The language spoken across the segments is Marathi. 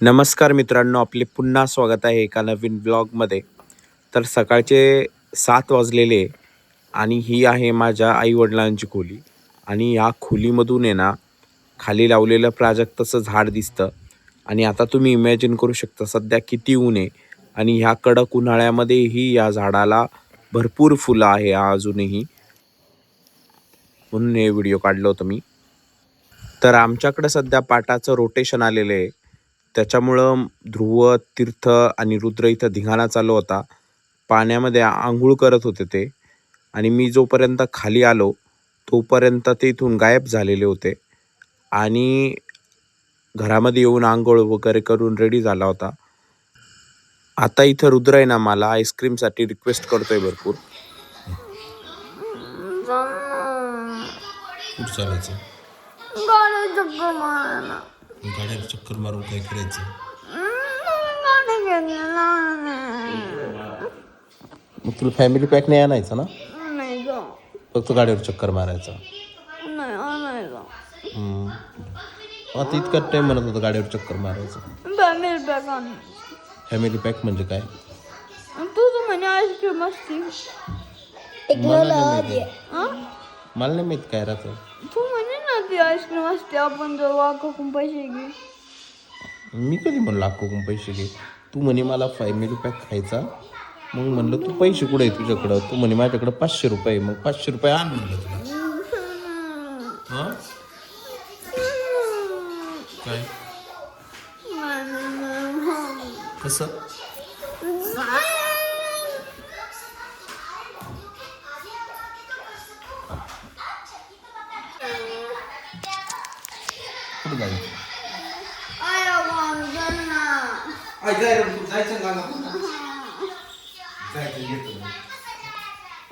नमस्कार मित्रांनो, आपले पुन्हा स्वागत आहे एका नवीन ब्लॉगमध्ये. तर सकाळचे 7 वाजलेले आणि ही आहे माझ्या आई-वडिलांची खोली आणि ह्या खोलीमधून आहे ना, खाली लावलेलं प्राजक्ताचं झाड दिसतं आणि आता तुम्ही इमॅजिन करू शकता सध्या किती ऊन आहे आणि ह्या कडक उन्हाळ्यामध्येही या झाडाला भरपूर फुलं आहे अजूनही. म्हणून हे व्हिडिओ काढलं होतं मी. तर आमच्याकडं सध्या पाटाचं रोटेशन आलेलं आहे. त्याच्यामुळं ध्रुव, तीर्थ आणि रुद्र इथं धिंगाणा चालू होता. पाण्यामध्ये अंघोळ करत होते ते आणि मी जोपर्यंत खाली आलो, तोपर्यंत ते इथून गायब झालेले होते आणि घरामध्ये येऊन अंघोळ वगैरे करून रेडी झाला होता. आता इथं रुद्र आहे ना, मला आईस्क्रीमसाठी रिक्वेस्ट करतोय भरपूर. कुठं चालायचं? गाड्यावर चक्कर मारून काय करायचं? मग तुला फॅमिली पॅक नाही आणायचं ना? फक्त गाडीवर चक्कर मारायचा. आता इतका टाइम म्हणत होता गाडीवर चक्कर मारायचं. फॅमिली पॅक म्हणजे काय? तू म्हणे आईस्क्रीम असते. मला नाही माहित काय राहतं. तू म्हणे ना ती आईस्क्रीम असते, आपण जर वाकाकून पैसे घे. मी कधी म्हणलं लाखोकून पैसे घे. तू म्हणे मला फॅमिली पॅक खायचा. मग म्हणलं तू पैसे कुठे आहे तुझ्याकडं? तू म्हणे माझ्याकडं 500 रुपये. मग 500 रुपये आण म्हणलं तुला. हां काय कसं? कुठं जायचं?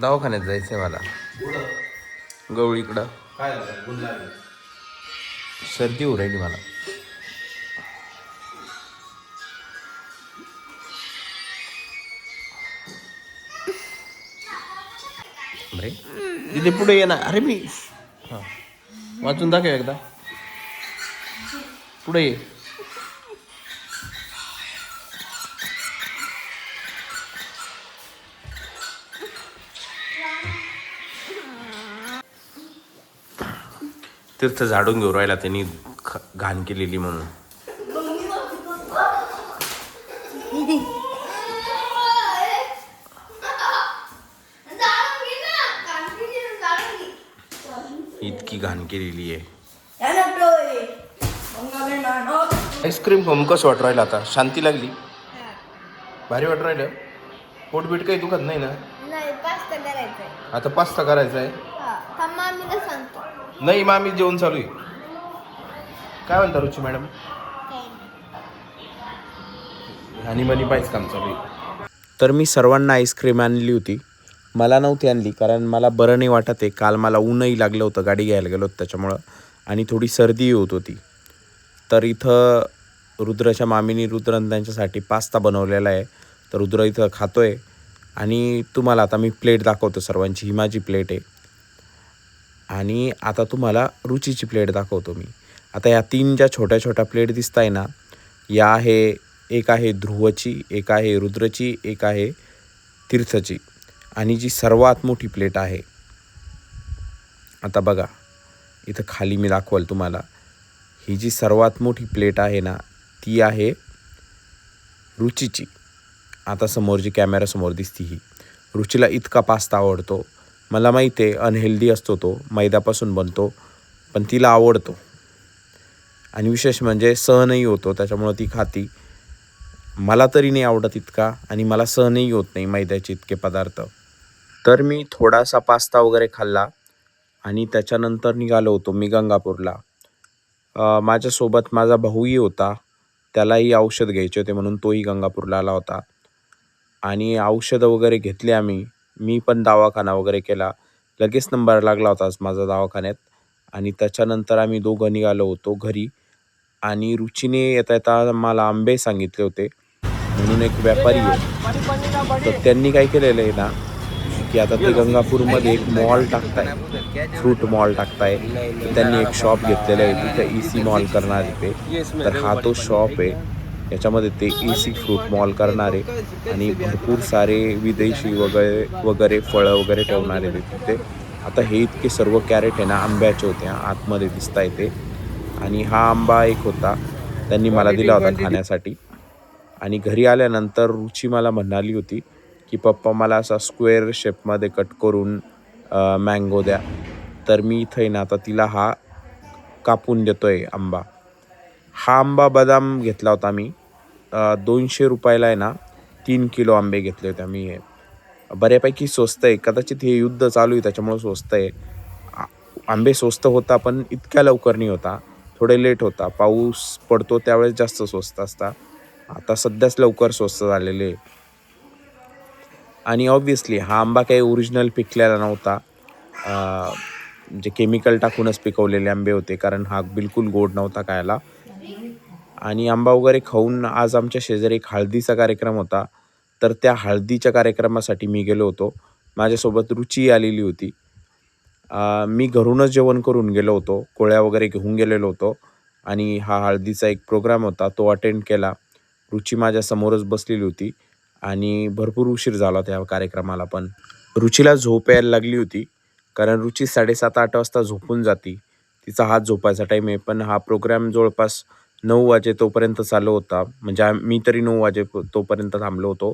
दवाखान्यात जायचंय मला. गवळीकडं सर्दी होऊ राहिली मला. अरे तिथे पुढे ये ना. अरे मी हां वाचून दाखव एकदा. पुढे ये. तीर्थ झाडून घेऊ राहिला त्यांनी घाण केलेली म्हणून. इतकी घाण केलेली आहे. आईस्क्रीम खाऊन कसं वाट राहिलं आता? शांती लागली? भारी वाट राहिलं? पोटबीट काही दुखत नाही ना? नाही, पास्ता करायचंय. आता पास्ता करायचा आहे? मामीला सांगतो. नाही मामी जेवण चालू आहे. काय म्हणता रुची मॅडम? आणि मनी पाहिजे काम चालू आहे. तर मी सर्वांना आईस्क्रीम आणली होती. मला नव्हती आणली कारण मला बरं नाही वाटत आहे. काल मला ऊनही लागलं होतं, गाडी घ्यायला गेलो होतो त्याच्यामुळं, आणि थोडी सर्दी होत होती. तर इथं रुद्राच्या मामीनी त्यांच्यासाठी पास्ता बनवलेला आहे. तर रुद्र इथं खातो आहे आणि तुम्हाला आता मी प्लेट दाखवतो सर्वांची. ही माझी प्लेट आहे आणि आता तुम्हाला रुचीची प्लेट दाखवतो मी. आता या 3 ज्या छोट्या छोट्या प्लेट दिसत आहे ना, या आहे, एक आहे ध्रुवची, एक आहे रुद्रची, एक आहे तीर्थची आणि जी सर्वात मोठी प्लेट आहे, आता बघा इथं खाली मी दाखवाल तुम्हाला. ही जी सर्वात मोठी प्लेट आहे ना, ती आहे रुचीची. आता समोर जी कॅमेरासमोर दिसती ही. रुचीला इतका पास्ता आवडतो. मला माहिती आहे अनहेल्दी असतो तो, मैद्यापासून बनतो, पण तिला आवडतो आणि विशेष म्हणजे सहनही होतो, त्याच्यामुळं ती खाती. मला तरी नाही आवडत इतका आणि मला सहनही होत नाही मैद्याचे इतके पदार्थ. तर मी थोडासा पास्ता वगैरे खाल्ला आणि त्याच्यानंतर निघालो होतो मी गंगापूरला. माझ्यासोबत माझा भाऊही होता. त्यालाही औषध घ्यायचे होते म्हणून तोही गंगापूरला आला होता आणि औषधं वगैरे घेतले आम्ही. मी पण दवाखाना वगैरे केला. लगेच नंबर लागला होता माझा दवाखान्यात आणि त्याच्यानंतर आम्ही दोघं निघालो होतो घरी. आणि रुचीने येता येता मला आंबे सांगितले होते म्हणून एक व्यापारी आहे, तर त्यांनी काय केलेलं आहे ना, की आता ते गंगापूरमध्ये एक मॉल टाकताय, फ्रूट मॉल टाकताय. तर त्यांनी एक शॉप घेतलेलं आहे तिथे, EC मॉल करणार आहे ते. तर हा तो शॉप आहे याच्यामध्ये ते AC फ्रूट मॉल करणारे आणि भरपूर सारे विदेशी वगैरे फळं वगैरे ठेवणारे ते तिथे. आता हे इतके सर्व कॅरेट आहे ना आंब्याचे होते आतमध्ये दिसताय ते. आणि हा आंबा एक होता, त्यांनी मला दिला होता खाण्यासाठी. आणि घरी आल्यानंतर रुची मला म्हणाली होती की पप्पा मला असा स्क्वेअर शेपमध्ये कट करून मँगो द्या. तर मी इथं आहे ना आता तिला हा कापून देतोय आंबा. हा आंबा बदाम घेतला होता मी 200 रुपयाला आहे ना 3 किलो आंबे घेतले होते मी. हे बऱ्यापैकी स्वस्त आहे. कदाचित हे युद्ध चालू आहे त्याच्यामुळे स्वस्त आहे. आंबे स्वस्त होता पण इतक्या लवकर नाही होता, थोडे लेट होता. पाऊस पडतो त्यावेळेस जास्त स्वस्त असता. आता सध्याच लवकर स्वस्त झालेले आहे. आणि ऑब्व्हियसली हा आंबा काही ओरिजिनल पिकलेला नव्हता. जे केमिकल टाकूनच पिकवलेले आंबे होते, कारण हा बिलकुल गोड नव्हता खायला. आणि आंबा वगैरे खाऊन आज आमच्या शेजारी एक हळदीचा कार्यक्रम होता, तर त्या हळदीच्या कार्यक्रमासाठी मी गेलो होतो. माझ्यासोबत रुची आलेली होती. मी घरूनच जेवण करून गेलो होतो, पोळ्या वगैरे घेऊन गेलेलो होतो आणि हा हळदीचा एक प्रोग्राम होता तो अटेंड केला. रुची माझ्यासमोरच बसलेली होती आणि भरपूर उशीर झाला त्या कार्यक्रमाला पण. रुचीला झोप यायला लागली होती, कारण रुची 7:30-8 वाजता झोपून जाती. तिचा हाच झोपायचा टाईम आहे. पण हा प्रोग्राम जवळपास 9 वाजे तोपर्यंत चालू होता. म्हणजे मी तरी 9 वाजे तोपर्यंत थांबलो होतो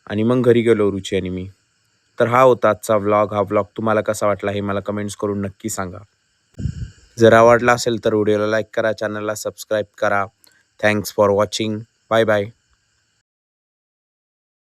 आणि मग घरी गेलो रुची आणि मी. तर हा होता आजचा व्लॉग. हा व्लॉग तुम्हाला कसा वाटला हे मला कमेंट्स करून नक्की सांगा. जर आवडला असेल तर व्हिडिओला लाईक करा, चॅनलला सबस्क्राईब करा. Thanks for watching. Bye bye.